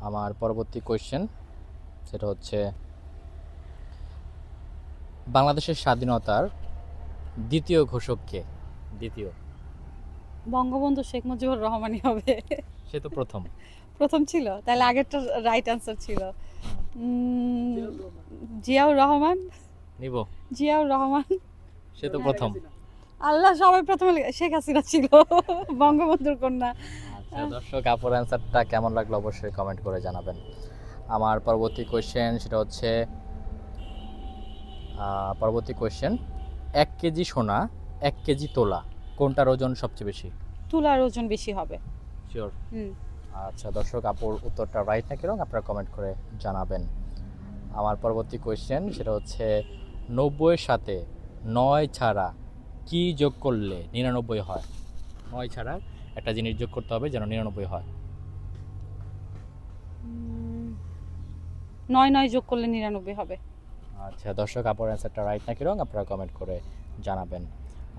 আমার পরবর্তী কোয়েশ্চেন সেটা হচ্ছে বাংলাদেশের স্বাধীনতার দ্বিতীয় ঘোষক কে? দ্বিতীয়, বঙ্গবন্ধু শেখ মুজিবুর রহমানই হবে। সে তো প্রথম। প্রথম ছিল, তাহলে আগেরটা রাইট আনসার ছিল। উম, জিয়াউর রহমান। নিব, জিয়াউর রহমান। সে তো প্রথম। আল্লাহ, সবাই প্রথমে শেখ হাসিনা ছিল বঙ্গবন্ধুর কন্যা। আচ্ছা দর্শক, আপুর অ্যান্সারটা কেমন লাগলো অবশ্যই কমেন্ট করে জানাবেন। আমার পরবর্তী কোয়েশ্চেন 1 কেজি সোনা 1 কেজি তোলা, কোনটার ওজন সবচেয়ে বেশি? তুলার ওজন বেশি হবে। শিওর? হুম। আচ্ছা দর্শক, আপুর উত্তরটা রাইট নাকি রং আপনারা কমেন্ট করে জানাবেন। আমার পরবর্তী কোয়েশ্চেন সেটা হচ্ছে 90-এর সাথে 9 ছাড়া কি যোগ করলে 99 হয়? 9 ছাড়া একটা জিনিস যোগ করতে হবে যেন 99 হয়। উম, 9 যোগ করলে 99 হবে। আচ্ছা দর্শক, আপুর অ্যান্সারটা রাইট নাকি রং আপনারা কমেন্ট করে জানাবেন।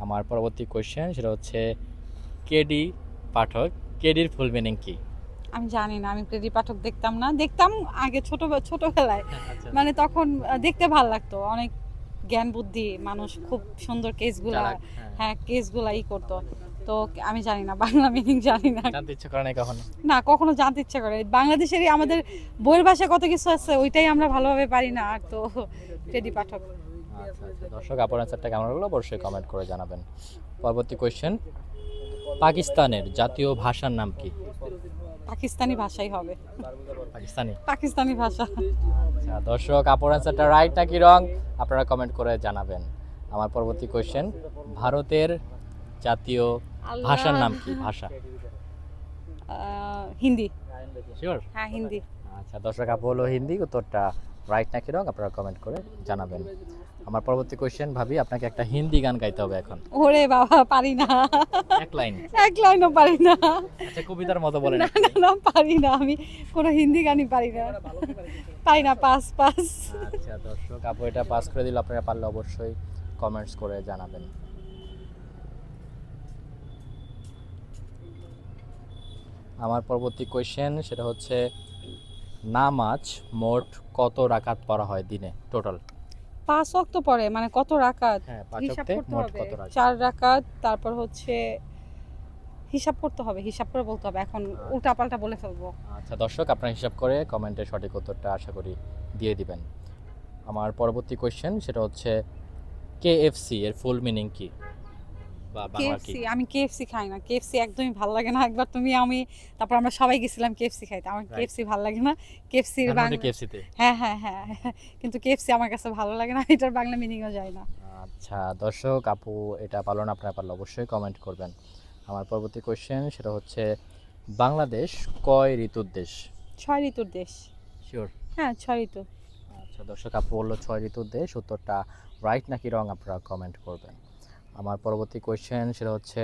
আমার পরবর্তী কোয়েশ্চেন সেটা হচ্ছে কেডি পাঠক, কেডির ফুল মিনিং কি? আমি জানি না, আমি প্রেডি পাঠক দেখতাম না, দেখতাম আগে ছোটবেলায়। আচ্ছা, মানে তখন দেখতে ভাল লাগতো, অনেক জ্ঞান বুদ্ধি মানুষ, খুব সুন্দর কেসগুলা। চালাক, হ্যাঁ। হ্যাঁ, কেসগুলা করতো। তো আমি জানি না, বাংলা মিনিং জানি না। জানতে ইচ্ছে করে নাই কখনো? না, কখনো জানতে ইচ্ছা করে। বাংলাদেশেরই আমাদের বইয়ের ভাষায় কত কিছু আছে, ওইটাই আমরা ভালোভাবে পারি না। আর তো প্রেডি পাঠক। আচ্ছা আচ্ছা দর্শক, আপুর অ্যান্সারটা কেমন লাগলো অবশ্যই কমেন্ট করে জানাবেন। পরবর্তী কোয়েশ্চেন, পাকিস্তানের জাতীয় ভাষার নাম কি? পাকিস্তানি ভাষাই হবে। পাকিস্তানি? পাকিস্তানি ভাষা। আচ্ছা দর্শক, আপুর অ্যান্সারটা রাইট নাকি রং আপনারা কমেন্ট করে জানাবেন। আমার পরবর্তী কোয়েশ্চেন, ভারতের জাতীয় ভাষার আল্লাহ। নাম কি? ভাষা? হিন্দি। শিওর? হ্যাঁ, হিন্দি। আচ্ছা দর্শক, আপু হলো হিন্দি, উত্তরটা রাইট নাকি রং আপনারা কমেন্ট করে জানাবেন। আমার পরবর্তী কোয়েশ্চেন, ভাবি আপনাকে একটা হিন্দি গান গাইতে হবে এখন। ওরে বাবা, পারি না। এক লাইন? এক লাইনও পারি না। আচ্ছা কবিতার মতো বলেন না, একটু। না, না, পারি না আমি। কোনো হিন্দি গানই পারি না। পারি না, পাস পাস। আচ্ছা দর্শক, আপু এটা পাস করে দিল, আপনারা পারলে অবশ্যই কমেন্টস করে জানাবেন। আমার পরবর্তী কোয়েশ্চেন সেটা হচ্ছে নামাজ মোট কত রাকাত পড়া হয় দিনে টোটাল? 5 ওয়াক্ত পড়ে, মানে কত রাকাত? হ্যাঁ, 5 হিসাব ওয়াক্তে করতে মোট হবে। কত রাকাত? 4 রাকাত, তারপর হচ্ছে হিসাব করতে হবে, হিসাব করে বলতে হবে, এখন উল্টাপাল্টা বলে ফেলবো। আচ্ছা দর্শক, আপনারা হিসাব করে কমেন্টে সঠিক উত্তরটা আশা করি দিয়ে দিবেন। আমার পরবর্তী কোয়েশ্চেন সেটা হচ্ছে কেএফসি এর ফুল মিনিং কি বা বাংলা কি? কেএফসি, আমি কেএফসি খাই না। কেএফসি একদমই ভালো লাগে না। একবার তুমি, আমি, তারপর আমরা সবাই গেছিলাম কেএফসি খাইতে। আমার রাইট। কেএফসি ভালো লাগে না। কেএফসির ধানমন্ডি বাংলা, কেএফসিতে? হ্যাঁ, হ্যাঁ, হ্যাঁ, কিন্তু কেএফসি আমার কাছে ভালো লাগে না। এটার বাংলা মিনিংও যায় না। আচ্ছা দর্শক, আপু এটা পারলো না, আপনারা পারলে অবশ্যই কমেন্ট করবেন। আমার পরবর্তী কোয়েশ্চেন সেটা হচ্ছে বাংলাদেশ কয় ঋতুর দেশ? 6 ঋতুর দেশ। শিওর? হ্যাঁ, 6 ঋতু। আচ্ছা দর্শক, আপু বললো 6 ঋতুর দেশ, উত্তরটা রাইট নাকি রং আপনারা কমেন্ট করবেন। আমার পরবর্তী কোয়েশ্চেন সেটা হচ্ছে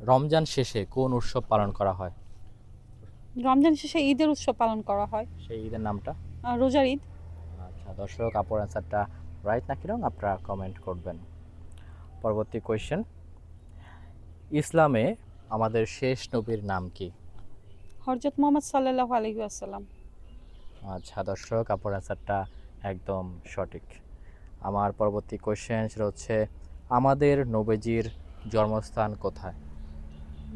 রমজান শেষে কোন উৎসব পালন করা হয়? রমজান শেষে ঈদের উৎসব পালন করা হয়। সেই ঈদের নামটা? রোজার ঈদ। আচ্ছা দর্শক, আপুর অ্যান্সারটা রাইট নাকি রং আপনারা কমেন্ট করবেন। পরবর্তী কোয়েশ্চেন, ইসলামে আমাদের শেষ নবীর নাম কি? হযরত মুহাম্মদ সাল্লাল্লাহু আলাইহি ওয়াসাল্লাম। আচ্ছা দর্শক, আপুর অ্যান্সারটা একদম সঠিক। আমার পরবর্তী কোয়েশ্চেন সেটা হচ্ছে আমাদের নবীজির জন্মস্থান কোথায়?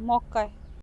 মক্কায়।